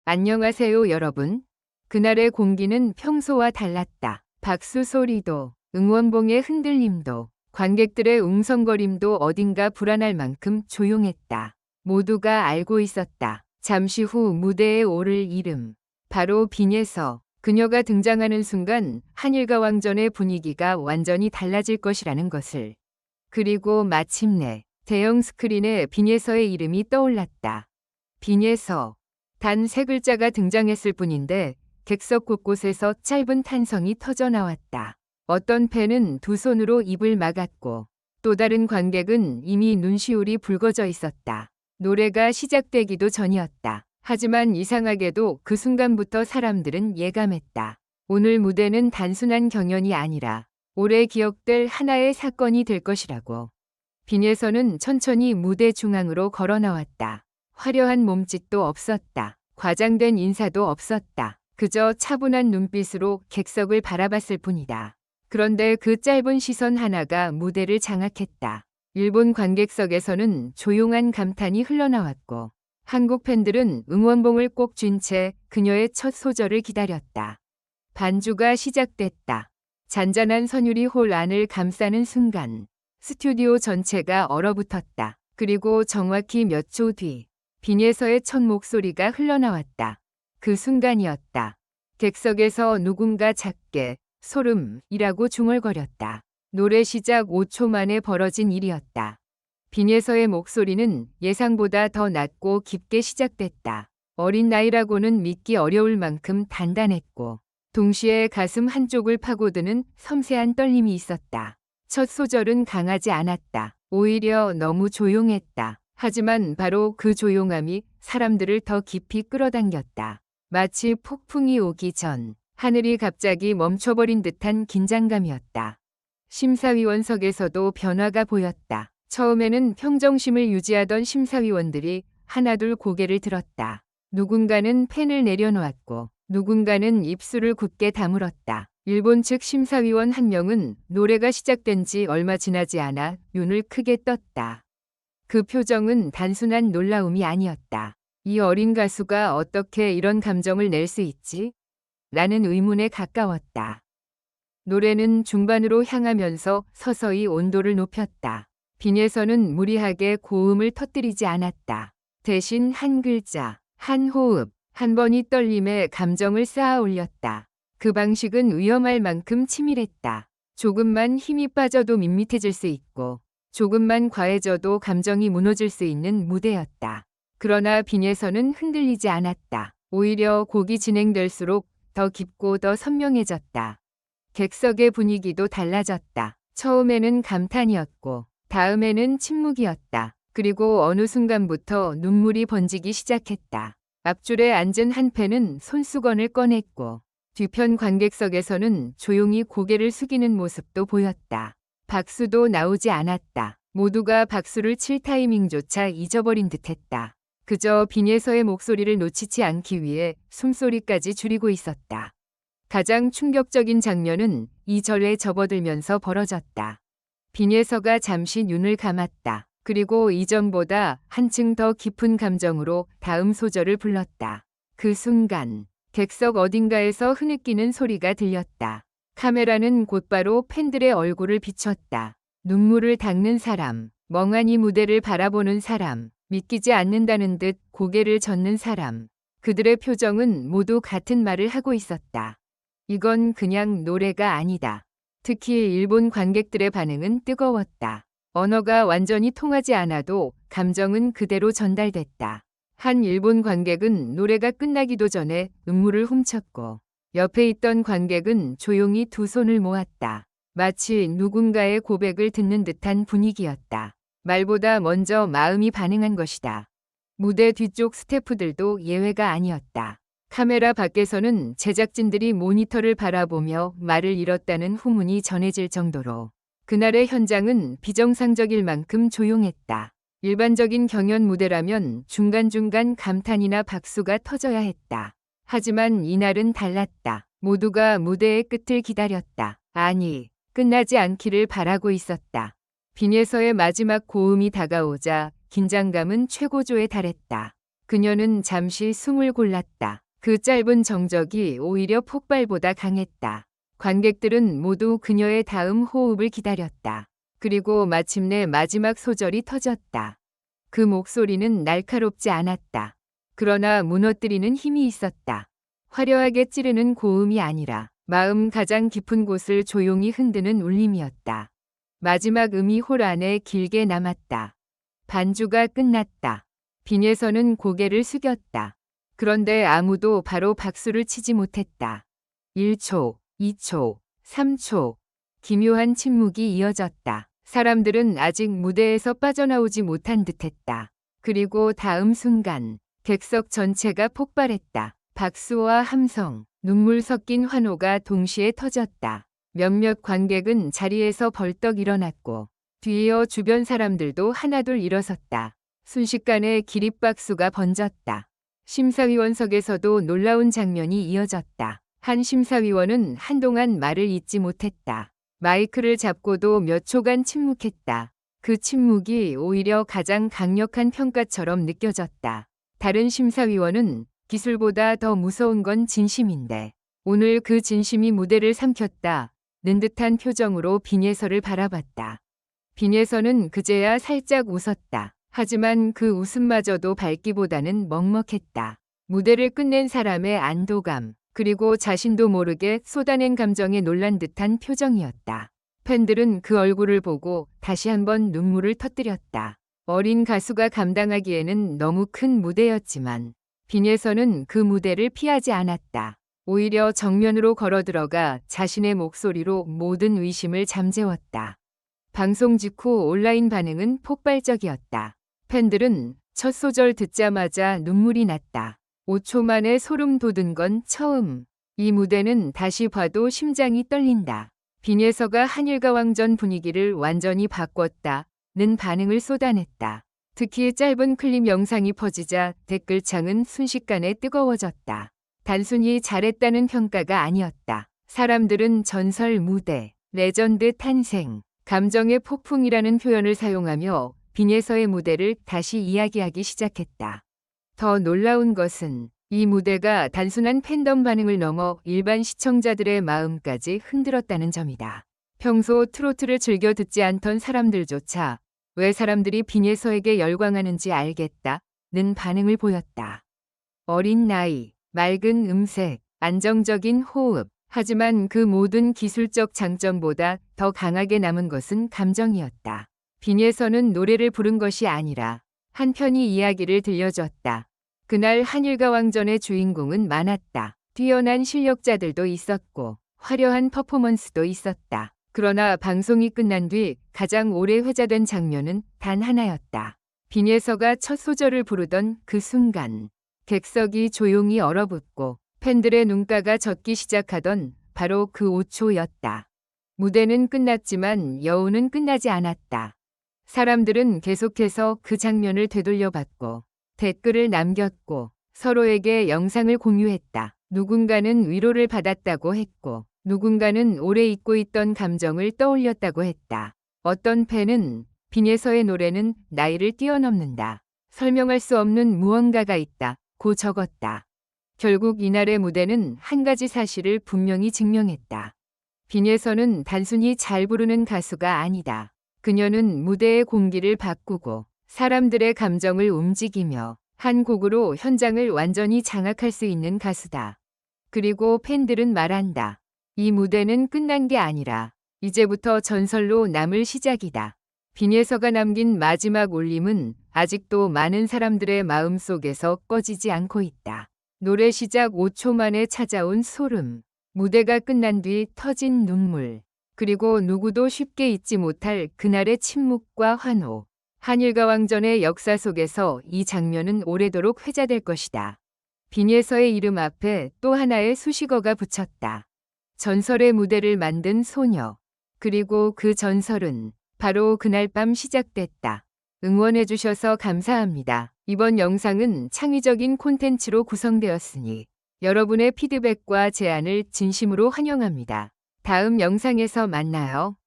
안녕하세요, 여러분. 그날의 공기는 평소와 달랐다. 박수 소리도, 응원봉의 흔들림도, 관객들의 웅성거림도 어딘가 불안할 만큼 조용했다. 모두가 알고 있었다. 잠시 후 무대에 오를 이름. 바로 빈예서. 그녀가 등장하는 순간 한일과 왕전의 분위기가 완전히 달라질 것이라는 것을. 그리고 마침내 대형 스크린에 빈예서의 이름이 떠올랐다. 빈예서. 단 세 글자가 등장했을 뿐인데 객석 곳곳에서 짧은 탄성이 터져 나왔다. 어떤 팬은 두 손으로 입을 막았고 또 다른 관객은 이미 눈시울이 붉어져 있었다. 노래가 시작되기도 전이었다. 하지만 이상하게도 그 순간부터 사람들은 예감했다. 오늘 무대는 단순한 경연이 아니라 오래 기억될 하나의 사건이 될 것이라고. 빈예서는 천천히 무대 중앙으로 걸어 나왔다. 화려한 몸짓도 없었다. 과장된 인사도 없었다. 그저 차분한 눈빛으로 객석을 바라봤을 뿐이다. 그런데 그 짧은 시선 하나가 무대를 장악했다. 일본 관객석에서는 조용한 감탄이 흘러나왔고 한국 팬들은 응원봉을 꼭 쥔 채 그녀의 첫 소절을 기다렸다. 반주가 시작됐다. 잔잔한 선율이 홀 안을 감싸는 순간 스튜디오 전체가 얼어붙었다. 그리고 정확히 몇 초 뒤 빈예서의 첫 목소리가 흘러나왔다. 그 순간이었다. 객석에서 누군가 작게 소름이라고 중얼거렸다. 노래 시작 5초 만에 벌어진 일이었다. 빈예서의 목소리는 예상보다 더 낮고 깊게 시작됐다. 어린 나이라고는 믿기 어려울 만큼 단단했고 동시에 가슴 한쪽을 파고드는 섬세한 떨림이 있었다. 첫 소절은 강하지 않았다. 오히려 너무 조용했다. 하지만 바로 그 조용함이 사람들을 더 깊이 끌어당겼다. 마치 폭풍이 오기 전 하늘이 갑자기 멈춰버린 듯한 긴장감이었다. 심사위원석에서도 변화가 보였다. 처음에는 평정심을 유지하던 심사위원들이 하나둘 고개를 들었다. 누군가는 펜을 내려놓았고 누군가는 입술을 굳게 다물었다. 일본 측 심사위원 한 명은 노래가 시작된 지 얼마 지나지 않아 눈을 크게 떴다. 그 표정은 단순한 놀라움이 아니었다. 이 어린 가수가 어떻게 이런 감정을 낼 수 있지? 라는 의문에 가까웠다. 노래는 중반으로 향하면서 서서히 온도를 높였다. 빈예서는 무리하게 고음을 터뜨리지 않았다. 대신 한 글자, 한 호흡, 한 번이 떨림에 감정을 쌓아 올렸다. 그 방식은 위험할 만큼 치밀했다. 조금만 힘이 빠져도 밋밋해질 수 있고 조금만 과해져도 감정이 무너질 수 있는 무대였다. 그러나 빈예서는 흔들리지 않았다. 오히려 곡이 진행될수록 더 깊고 더 선명해졌다. 객석의 분위기도 달라졌다. 처음에는 감탄이었고 다음에는 침묵이었다. 그리고 어느 순간부터 눈물이 번지기 시작했다. 앞줄에 앉은 한 팬은 손수건을 꺼냈고 뒤편 관객석에서는 조용히 고개를 숙이는 모습도 보였다. 박수도 나오지 않았다. 모두가 박수를 칠 타이밍조차 잊어버린 듯했다. 그저 빈예서의 목소리를 놓치지 않기 위해 숨소리까지 줄이고 있었다. 가장 충격적인 장면은 이 절에 접어들면서 벌어졌다. 빈예서가 잠시 눈을 감았다. 그리고 이전보다 한층 더 깊은 감정으로 다음 소절을 불렀다. 그 순간 객석 어딘가에서 흐느끼는 소리가 들렸다. 카메라는 곧바로 팬들의 얼굴을 비췄다. 눈물을 닦는 사람, 멍하니 무대를 바라보는 사람, 믿기지 않는다는 듯 고개를 젓는 사람. 그들의 표정은 모두 같은 말을 하고 있었다. 이건 그냥 노래가 아니다. 특히 일본 관객들의 반응은 뜨거웠다. 언어가 완전히 통하지 않아도 감정은 그대로 전달됐다. 한 일본 관객은 노래가 끝나기도 전에 눈물을 훔쳤고 옆에 있던 관객은 조용히 두 손을 모았다. 마치 누군가의 고백을 듣는 듯한 분위기였다. 말보다 먼저 마음이 반응한 것이다. 무대 뒤쪽 스태프들도 예외가 아니었다. 카메라 밖에서는 제작진들이 모니터를 바라보며 말을 잃었다는 후문이 전해질 정도로 그날의 현장은 비정상적일 만큼 조용했다. 일반적인 경연 무대라면 중간중간 감탄이나 박수가 터져야 했다. 하지만 이날은 달랐다. 모두가 무대의 끝을 기다렸다. 아니, 끝나지 않기를 바라고 있었다. 빈예서의 마지막 고음이 다가오자 긴장감은 최고조에 달했다. 그녀는 잠시 숨을 골랐다. 그 짧은 정적이 오히려 폭발보다 강했다. 관객들은 모두 그녀의 다음 호흡을 기다렸다. 그리고 마침내 마지막 소절이 터졌다. 그 목소리는 날카롭지 않았다. 그러나 무너뜨리는 힘이 있었다. 화려하게 찌르는 고음이 아니라 마음 가장 깊은 곳을 조용히 흔드는 울림이었다. 마지막 음이 홀 안에 길게 남았다. 반주가 끝났다. 빈예선은 고개를 숙였다. 그런데 아무도 바로 박수를 치지 못했다. 1초, 2초, 3초. 기묘한 침묵이 이어졌다. 사람들은 아직 무대에서 빠져나오지 못한 듯했다. 그리고 다음 순간 객석 전체가 폭발했다. 박수와 함성, 눈물 섞인 환호가 동시에 터졌다. 몇몇 관객은 자리에서 벌떡 일어났고 뒤이어 주변 사람들도 하나둘 일어섰다. 순식간에 기립박수가 번졌다. 심사위원석에서도 놀라운 장면이 이어졌다. 한 심사위원은 한동안 말을 잇지 못했다. 마이크를 잡고도 몇 초간 침묵했다. 그 침묵이 오히려 가장 강력한 평가처럼 느껴졌다. 다른 심사위원은 기술보다 더 무서운 건 진심인데 오늘 그 진심이 무대를 삼켰다. 는 듯한 표정으로 빈예서를 바라봤다. 빈예서는 그제야 살짝 웃었다. 하지만 그 웃음마저도 밝기보다는 먹먹했다. 무대를 끝낸 사람의 안도감, 그리고 자신도 모르게 쏟아낸 감정에 놀란 듯한 표정이었다. 팬들은 그 얼굴을 보고 다시 한번 눈물을 터뜨렸다. 어린 가수가 감당하기에는 너무 큰 무대였지만 빈예서는 그 무대를 피하지 않았다. 오히려 정면으로 걸어들어가 자신의 목소리로 모든 의심을 잠재웠다. 방송 직후 온라인 반응은 폭발적이었다. 팬들은 첫 소절 듣자마자 눈물이 났다. 5초 만에 소름 돋은 건 처음. 이 무대는 다시 봐도 심장이 떨린다. 빈예서가 한일가왕전 분위기를 완전히 바꿨다는 반응을 쏟아냈다. 특히 짧은 클립 영상이 퍼지자 댓글창은 순식간에 뜨거워졌다. 단순히 잘했다는 평가가 아니었다. 사람들은 전설 무대, 레전드 탄생, 감정의 폭풍이라는 표현을 사용하며 빈예서의 무대를 다시 이야기하기 시작했다. 더 놀라운 것은 이 무대가 단순한 팬덤 반응을 넘어 일반 시청자들의 마음까지 흔들었다는 점이다. 평소 트로트를 즐겨 듣지 않던 사람들조차 왜 사람들이 빈예서에게 열광하는지 알겠다는 반응을 보였다. 어린 나이, 맑은 음색, 안정적인 호흡. 하지만 그 모든 기술적 장점보다 더 강하게 남은 것은 감정이었다. 빈예서는 노래를 부른 것이 아니라 한 편의 이야기를 들려줬다. 그날 한일가왕전의 주인공은 많았다. 뛰어난 실력자들도 있었고 화려한 퍼포먼스도 있었다. 그러나 방송이 끝난 뒤 가장 오래 회자된 장면은 단 하나였다. 빈예서가 첫 소절을 부르던 그 순간 객석이 조용히 얼어붙고 팬들의 눈가가 젖기 시작하던 바로 그 5초였다. 무대는 끝났지만 여운은 끝나지 않았다. 사람들은 계속해서 그 장면을 되돌려봤고 댓글을 남겼고 서로에게 영상을 공유했다. 누군가는 위로를 받았다고 했고 누군가는 오래 잊고 있던 감정을 떠올렸다고 했다. 어떤 팬은 빈예서의 노래는 나이를 뛰어넘는다. 설명할 수 없는 무언가가 있다고 적었다. 결국 이날의 무대는 한 가지 사실을 분명히 증명했다. 빈예서는 단순히 잘 부르는 가수가 아니다. 그녀는 무대의 공기를 바꾸고 사람들의 감정을 움직이며 한 곡으로 현장을 완전히 장악할 수 있는 가수다. 그리고 팬들은 말한다. 이 무대는 끝난 게 아니라 이제부터 전설로 남을 시작이다. 빈예서가 남긴 마지막 울림은 아직도 많은 사람들의 마음속에서 꺼지지 않고 있다. 노래 시작 5초 만에 찾아온 소름, 무대가 끝난 뒤 터진 눈물, 그리고 누구도 쉽게 잊지 못할 그날의 침묵과 환호. 한일가왕전의 역사 속에서 이 장면은 오래도록 회자될 것이다. 빈예서의 이름 앞에 또 하나의 수식어가 붙였다. 전설의 무대를 만든 소녀. 그리고 그 전설은 바로 그날 밤 시작됐다. 응원해주셔서 감사합니다. 이번 영상은 창의적인 콘텐츠로 구성되었으니 여러분의 피드백과 제안을 진심으로 환영합니다. 다음 영상에서 만나요.